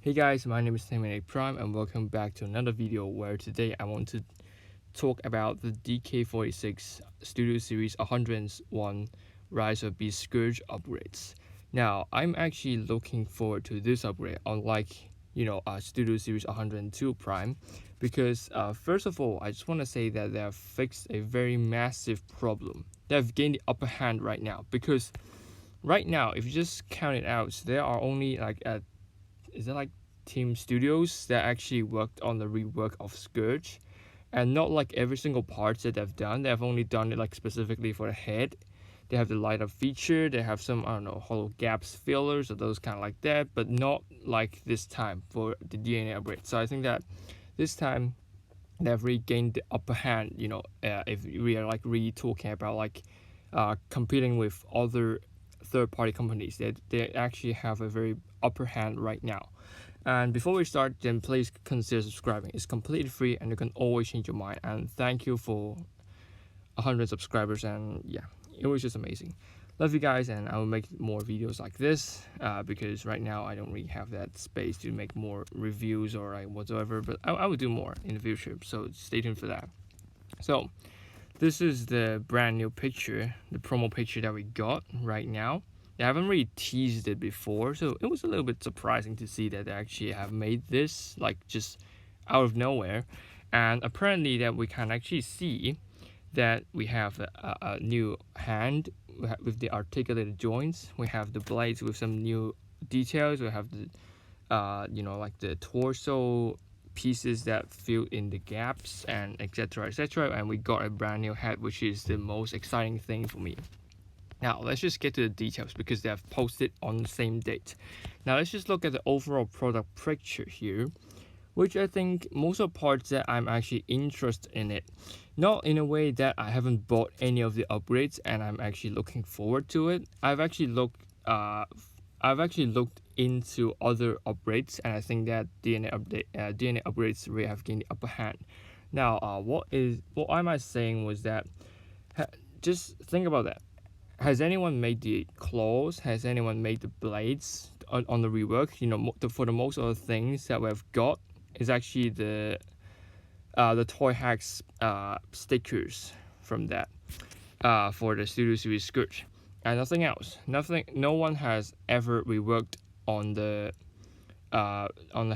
Hey guys, my name is Terminator Prime and welcome back to another video where today I want to talk about the DK46 Studio Series 101 Rise of Beast Scourge upgrades. Now, I'm actually looking forward to this upgrade unlike, Studio Series 102 Prime because first of all, I just want to say that they have fixed a very massive problem. They have gained the upper hand right now because right now, if you just count it out, there are only is it like Team Studios that actually worked on the rework of Scourge, and not like every single part that they've done. They've only done it like specifically for the head. They have the light up feature. They have some hollow gaps fillers or those kind of like that, but not like this time for the DNA upgrade. So I think that this time they've regained the upper hand. If we are like really talking about competing with other third-party companies, they actually have a very upper hand right now. And before we start, then please consider subscribing. It's completely free and you can always change your mind. And thank you for 100 subscribers, and yeah, it was just amazing. Love you guys, and I will make more videos like this because right now I don't really have that space to make more reviews or whatsoever, but I will do more in the future, so stay tuned for that. So this is the brand new picture, the promo picture that we got right now. They haven't really teased it before, so it was a little bit surprising to see that they actually have made this like just out of nowhere. And apparently that we can actually see that we have a new hand with the articulated joints. We have the blades with some new details. We have the like the torso pieces that fill in the gaps and etc. And we got a brand new head, which is the most exciting thing for me. Now let's just get to the details because they have posted on the same date. Now let's just look at the overall product picture here, which I think most of the parts that I'm actually interested in it. Not in a way that I haven't bought any of the upgrades and I'm actually looking forward to it. I've actually looked into other upgrades, and I think that DNA upgrades really have gained the upper hand. Now, what am I saying was that just think about that. Has anyone made the claws? Has anyone made the blades on the rework? For the most of the things that we've got is actually the Toy Hacks stickers from that for the Studio Series Scourge, and nothing else. No one has ever reworked on the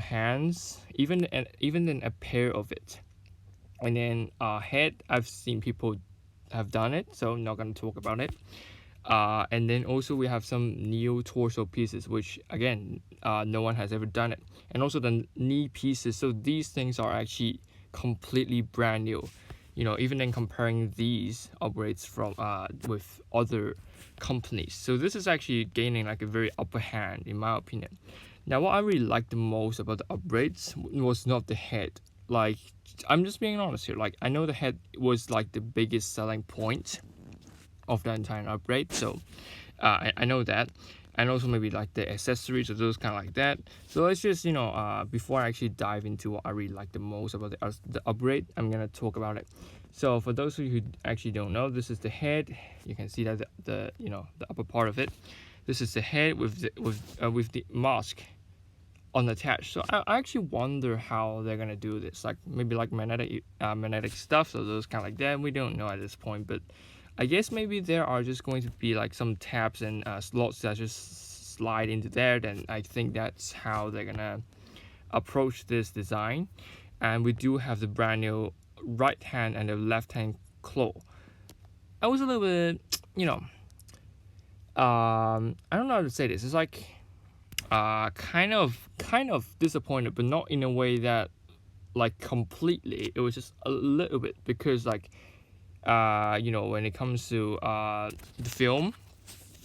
hands, even in a pair of it. And then head, I've seen people have done it, so I'm not gonna talk about it. And then also we have some new torso pieces, which again no one has ever done it, and also the knee pieces. So these things are actually completely brand new, even in comparing these upgrades from with other companies. So this is actually gaining like a very upper hand in my opinion. Now what I really liked the most about the upgrades was not the head. Like, I'm just being honest here, like I know the head was like the biggest selling point of the entire upgrade, so I know that, and also maybe like the accessories or those kind of like that. So let's just before I actually dive into what I really like the most about the upgrade, I'm gonna talk about it. So for those of you who actually don't know, this is the head. You can see that the upper part of it. This is the head with the mask unattached. So I actually wonder how they're gonna do this, like maybe like magnetic stuff or those kind of like that. We don't know at this point, but I guess maybe there are just going to be like some tabs and slots that just slide into there. Then I think that's how they're gonna approach this design. And we do have the brand new right hand and the left hand claw. I was a little bit, I don't know how to say this. It's like kind of disappointed, but not in a way that like completely. It was just a little bit because like when it comes to the film,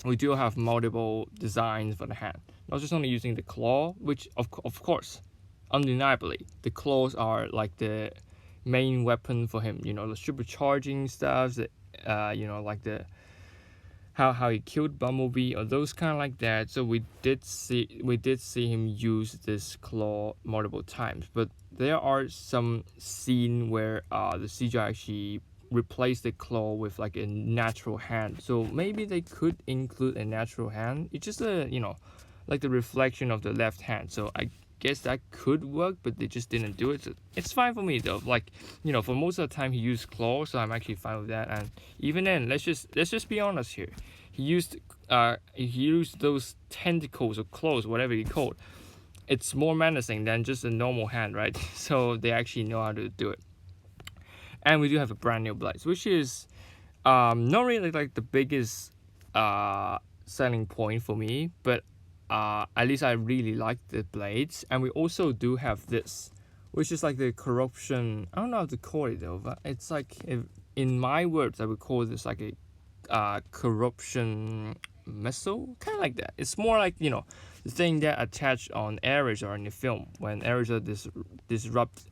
we do have multiple designs for the hand, not just only using the claw, which of course undeniably the claws are like the main weapon for him, the supercharging stuff, that like the how he killed Bumblebee or those kind of like that. So we did see him use this claw multiple times, but there are some scene where the CGI actually replace the claw with like a natural hand. So maybe they could include a natural hand. It's just like the reflection of the left hand. So guess that could work, but they just didn't do it. So it's fine for me though. Like, you know, for most of the time he used claws, so I'm actually fine with that. And even then, let's just be honest here. He used those tentacles or claws, whatever you call it. It's more menacing than just a normal hand, right? So they actually know how to do it. And we do have a brand new blades, which is not really like the biggest selling point for me, but at least I really like the blades. And we also do have this, which is like the corruption. I don't know how to call it though, but it's like, in my words, I would call this like a corruption missile, kind of like that. It's more like, you know, the thing that attached on Eraser in the film when Eraser disrupt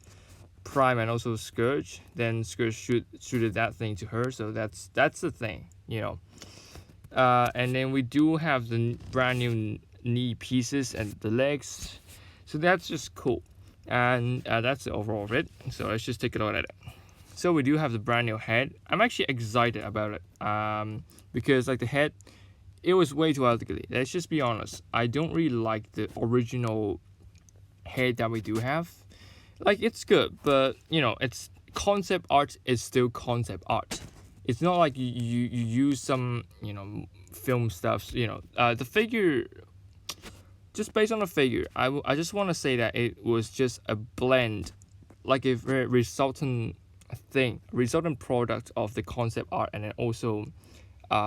Prime and also Scourge, then Scourge shooted that thing to her. So that's the thing, you know. And then we do have the brand new knee pieces and the legs, so that's just cool. And that's the overall of it. So let's just take a look at it. So we do have the brand new head. I'm actually excited about it, because like the head, it was way too ugly. Let's just be honest, I don't really like the original head that we do have. Like, it's good, but you know, it's concept art is still concept art. It's not like you use some, you know, film stuff, you know. The figure, just based on the figure, I just want to say that it was just a blend, like a very resultant product of the concept art, and then also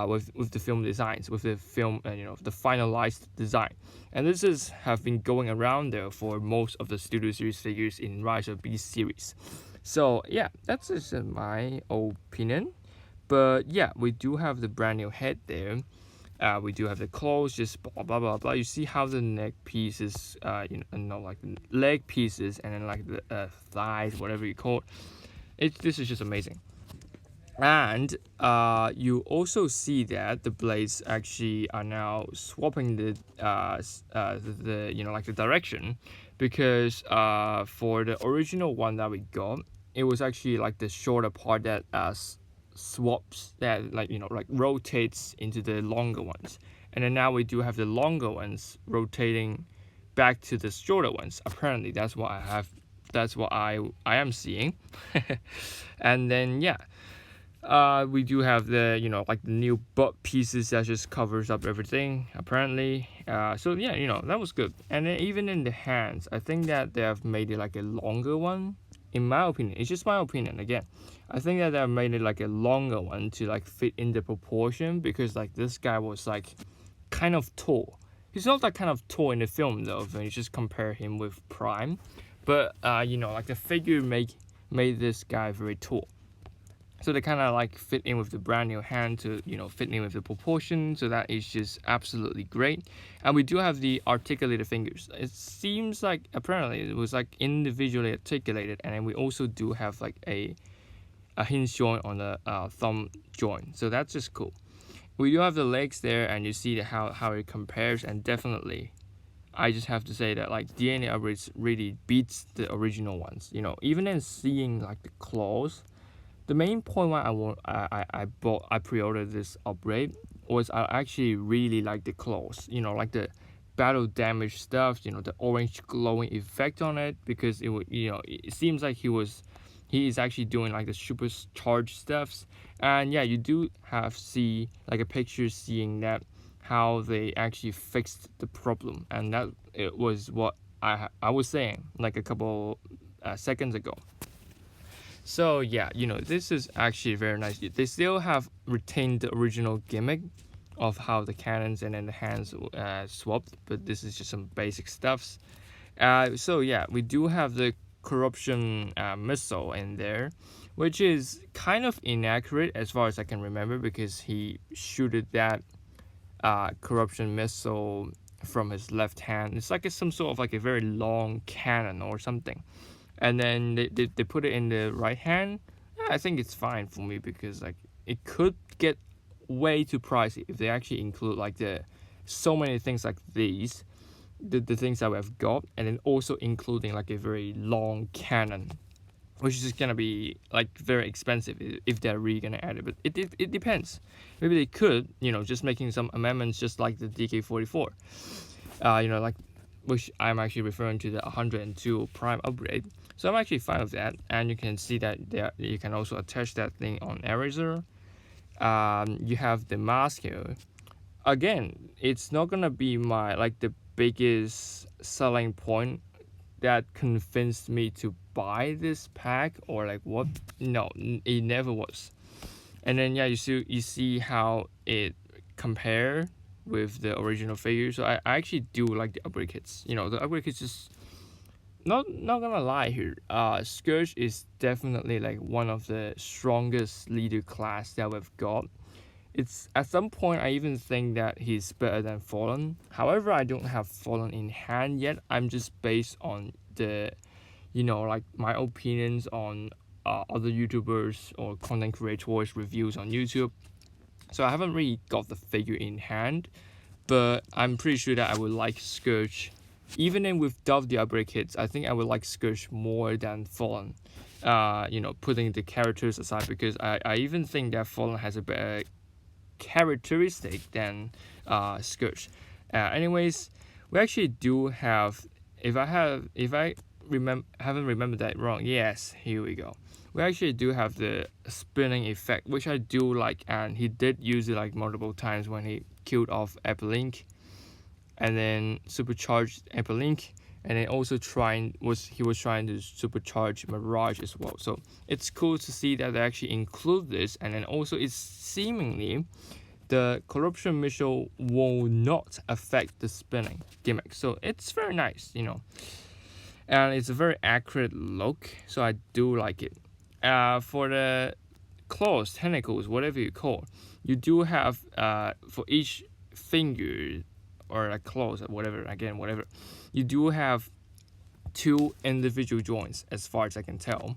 with the film designs, with the film, you know, the finalized design. And this have been going around there for most of the Studio Series figures in Rise of Beast series. So yeah, that's just my opinion. But yeah, we do have the brand new head there. We do have the claws, just blah blah blah blah. You see how the neck pieces, you know, like the leg pieces, and then like the thighs, whatever you call it. This is just amazing. And you also see that the blades actually are now swapping the you know, like the direction, because for the original one that we got, it was actually like the shorter part that swaps, that, like, you know, like rotates into the longer ones. And then now we do have the longer ones rotating back to the shorter ones. Apparently that's what I am seeing. And then yeah, we do have the, you know, like the new butt pieces that just covers up everything, apparently. So yeah, you know, that was good. And then even in the hands, I think that they have made it like a longer one. In my opinion, it's just my opinion again. I think that they have made it like a longer one to like fit in the proportion, because like this guy was like kind of tall. He's not that kind of tall in the film though, when you just compare him with Prime. But you know, like the figure made this guy very tall. So they kind of like fit in with the brand new hand to, you know, fit in with the proportion. So that is just absolutely great. And we do have the articulated fingers. It seems like apparently it was like individually articulated. And then we also do have like a hinge joint on the thumb joint. So that's just cool. We do have the legs there, and you see how it compares. And definitely, I just have to say that like DNA upgrades really beats the original ones. You know, even in seeing like the claws. The main point why I pre-ordered this upgrade was I actually really like the claws. You know, like the battle damage stuff. You know, the orange glowing effect on it, because it would, you know, it seems like he is actually doing like the supercharged stuffs. And yeah, you do see like a picture seeing that how they actually fixed the problem, and that it was what I was saying like a couple seconds ago. So yeah, you know, this is actually very nice. They still have retained the original gimmick of how the cannons and then the hands swapped, but this is just some basic stuffs. So yeah, we do have the corruption missile in there, which is kind of inaccurate as far as I can remember, because he shooted that corruption missile from his left hand. It's like some sort of like a very long cannon or something. And then they put it in the right hand. I think it's fine for me, because like it could get way too pricey if they actually include like so many things like these, the things that we have got, and then also including like a very long cannon, which is just gonna be like very expensive if they're really gonna add it. But it depends. Maybe they could, you know, just making some amendments, just like the DK44. You know, like which I'm actually referring to the 102 Prime upgrade. So I'm actually fine with that, and you can see that there you can also attach that thing on Eraser. You have the mask here. Again, it's not gonna be my like the biggest selling point that convinced me to buy this pack or like what. No, it never was. And then yeah, you see how it compare with the original figure. So I actually do like the upgrade kits. The upgrade kits is not gonna lie here. Scourge is definitely like one of the strongest leader class that we've got. It's at some point I even think that he's better than Fallen. However, I don't have Fallen in hand yet. I'm just based on the, like my opinions on other YouTubers or content creators reviews on YouTube. So I haven't really got the figure in hand, but I'm pretty sure that I would like Scourge. Even in without the upgrade kits, I think I would like Scourge more than Fallen. Putting the characters aside, because I even think that Fallen has a better characteristic than Scourge. Anyways, we actually do have. If I haven't remembered that wrong, yes, here we go. We actually do have the spinning effect, which I do like, and he did use it like multiple times when he killed off Epilink, and then supercharged Epilink, and then also he was trying to supercharge Mirage as well. So it's cool to see that they actually include this, and then also it's seemingly the corruption missile will not affect the spinning gimmick. So it's very nice, and it's a very accurate look. So I do like it. For the claws, tentacles, whatever you call, you do have for each finger or a claws, whatever. You do have 2 individual joints, as far as I can tell.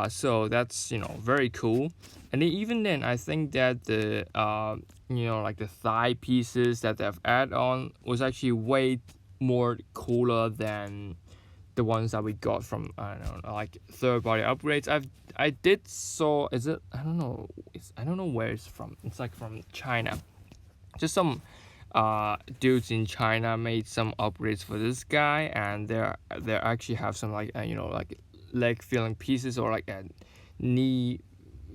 So that's very cool. And even then, I think that the like the thigh pieces that they've added on was actually way more cooler than the ones that we got from like third-party upgrades. I did saw, is it, I don't know where it's from. It's like from China. Just some dudes in China made some upgrades for this guy, and they actually have some like like leg filling pieces or like knee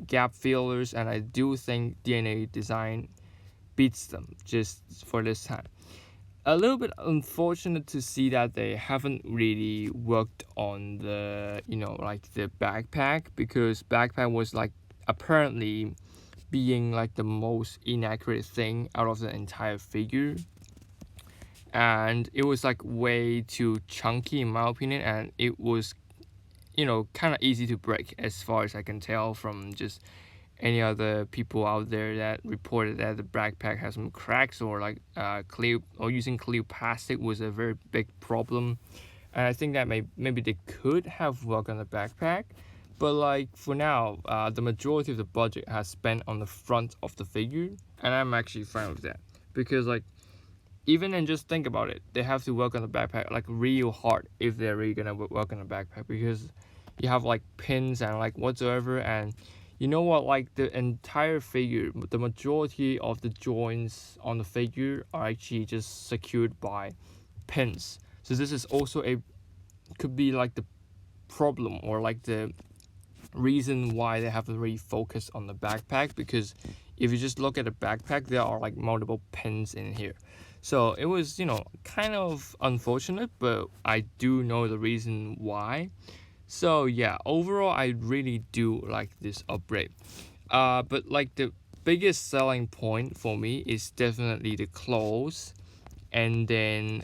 gap fillers, and I do think DNA design beats them just for this time. A little bit unfortunate to see that they haven't really worked on the like the backpack, because backpack was like apparently being like the most inaccurate thing out of the entire figure, and it was like way too chunky in my opinion, and it was kind of easy to break, as far as I can tell from just any other people out there that reported that the backpack has some cracks, or like clear, or using clear plastic was a very big problem. And I think that maybe they could have worked on the backpack, but like for now, the majority of the budget has spent on the front of the figure, and I'm actually fine with that, because like even then, just think about it, they have to work on the backpack like real hard if they're really gonna work on the backpack, because you have like pins and like whatsoever, and you know what, like the entire figure, the majority of the joints on the figure are actually just secured by pins. So this is also could be like the problem, or like the reason why they haven't really focused on the backpack, because if you just look at the backpack, there are like multiple pins in here. So it was kind of unfortunate, but I do know the reason why. So yeah, overall I really do like this upgrade. But like the biggest selling point for me is definitely the claws, and then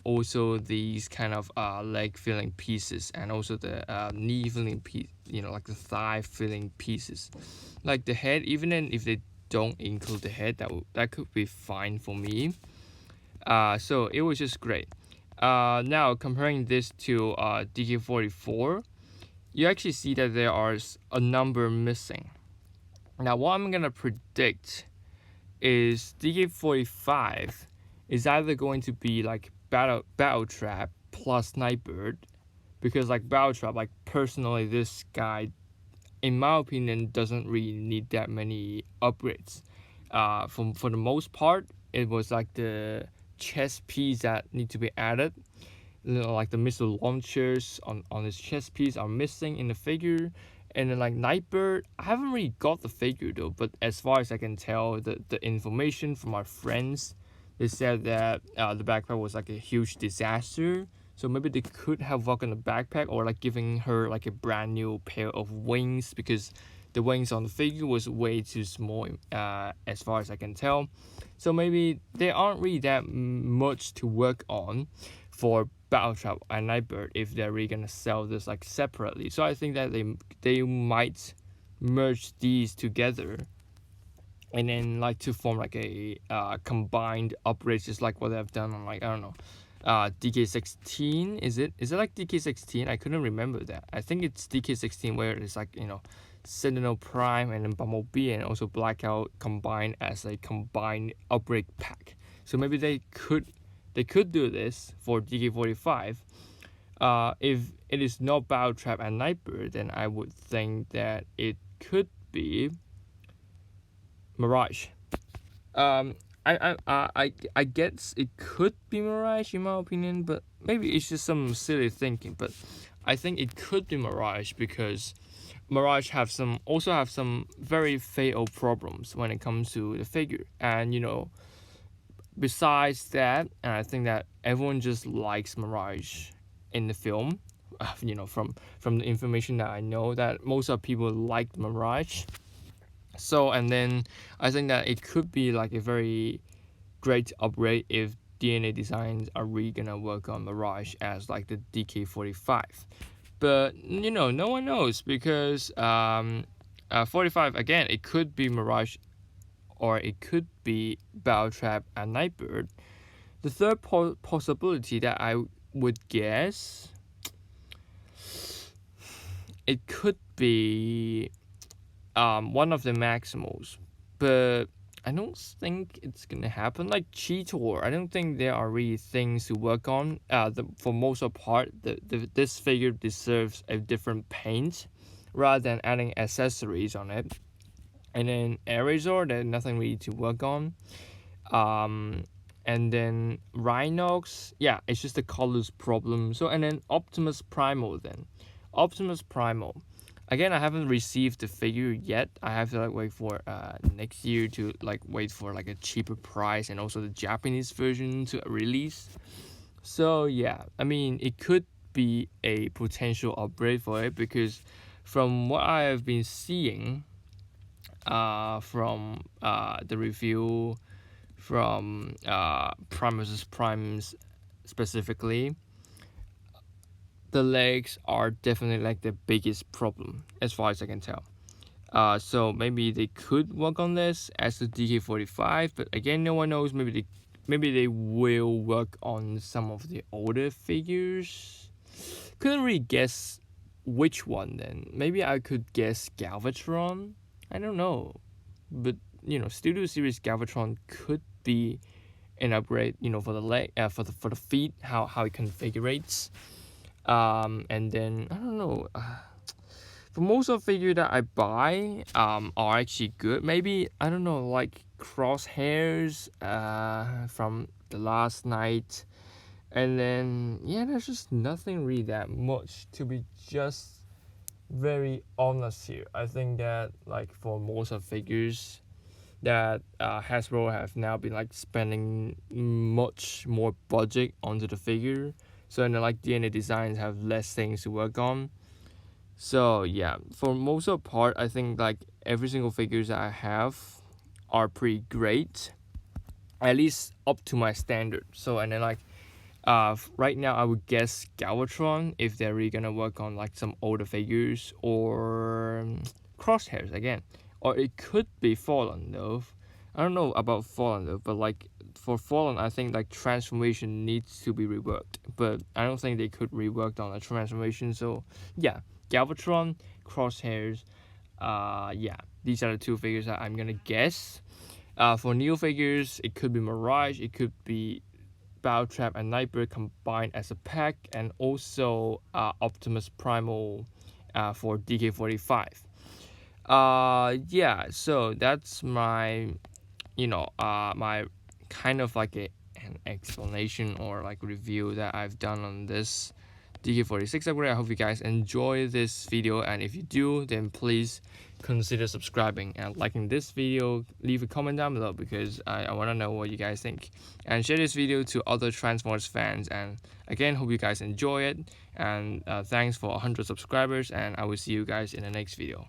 also these kind of leg filling pieces, and also the knee filling piece, like the thigh filling pieces. Like the head, even then if they don't include the head, that could be fine for me. So it was just great. Now comparing this to DK44, you actually see that there are a number missing. Now what I'm gonna predict is DK45 is either going to be like battle trap plus Nightbird, because like battle trap, like personally this guy in my opinion doesn't really need that many upgrades. For the most part, it was like the chest piece that need to be added. Like the missile launchers on his chest piece are missing in the figure. And then like Nightbird, I haven't really got the figure though, but as far as I can tell, the information from my friends, they said that the backpack was like a huge disaster. So maybe they could have worked on the backpack, or like giving her like a brand new pair of wings, because the wings on the figure was way too small, as far as I can tell. So maybe there aren't really that much to work on for Battletrap and Nightbird if they're really gonna sell this like separately. So I think that they might merge these together, and then like to form like a combined upgrade, just like what they've done on, like, I don't know, DK16. Is it like DK16? I couldn't remember that. I think it's DK16, where it's like, Sentinel Prime and then Bumblebee and also Blackout combined as a combined upgrade pack. So maybe they could do this for DK45. If it is not Battletrap and Nightbird, then I would think that it could be Mirage. I guess it could be Mirage in my opinion, but maybe it's just some silly thinking. But I think it could be Mirage, because Mirage have some very fatal problems when it comes to the figure. And besides that, and I think that everyone just likes Mirage in the film. From the information that I know, that most of people liked Mirage. So, and then I think that it could be like a very great upgrade if DNA Designs are really gonna work on Mirage as like the DK45. But no one knows, because 45, again, it could be Mirage, or it could be Battletrap and Nightbird. The third possibility that I would guess, it could be one of the Maximals, but I don't think it's gonna happen. Like Cheetor, I don't think there are really things to work on. For most of the part, this figure deserves a different paint rather than adding accessories on it. And then Arizor, there's nothing really to work on. And then Rhinox, yeah, it's just a colors problem. So, and then Optimus Primal then. Optimus Primal. Again, I haven't received the figure yet. I have to wait for next year to wait for a cheaper price, and also the Japanese version to release. So yeah, I mean, it could be a potential upgrade for it, because from what I have been seeing from the review from Primus Primes specifically, the legs are definitely the biggest problem as far as I can tell. So maybe they could work on this as the DK45, but again, no one knows. Maybe they will work on some of the older figures. Couldn't really guess which one then. Maybe I could guess Galvatron. I don't know, but Studio Series Galvatron could be an upgrade. For the leg, for the feet, how it configurates. And then I don't know. For most of the figure that I buy, are actually good. Maybe, I don't know, like Crosshairs, from the last night, and then there's just nothing really that much, to be just very honest here. I think that for most of figures that Hasbro have now been spending much more budget onto the figure. So then DNA Designs have less things to work on. So yeah, for most of the part, I think every single figures that I have are pretty great, at least up to my standard. So, and then right now I would guess Galvatron, if they're really gonna work on some older figures, or Crosshairs again, or it could be Fallen though. I don't know about Fallen though, but for Fallen, I think transformation needs to be reworked, but I don't think they could rework on a transformation. So yeah, Galvatron, Crosshairs, these are the two figures that I'm gonna guess. For new figures, it could be Mirage, it could be Battletrap and Nightbird combined as a pack, and also Optimus Primal for DK45. So that's my my kind of a an explanation or like review that I've done on this DK46 upgrade. I hope you guys enjoy this video, and if you do, then please consider subscribing and liking this video. Leave a comment down below because I want to know what you guys think, and share this video to other Transformers fans. And again, hope you guys enjoy it, and thanks for 100 subscribers, and I will see you guys in the next video.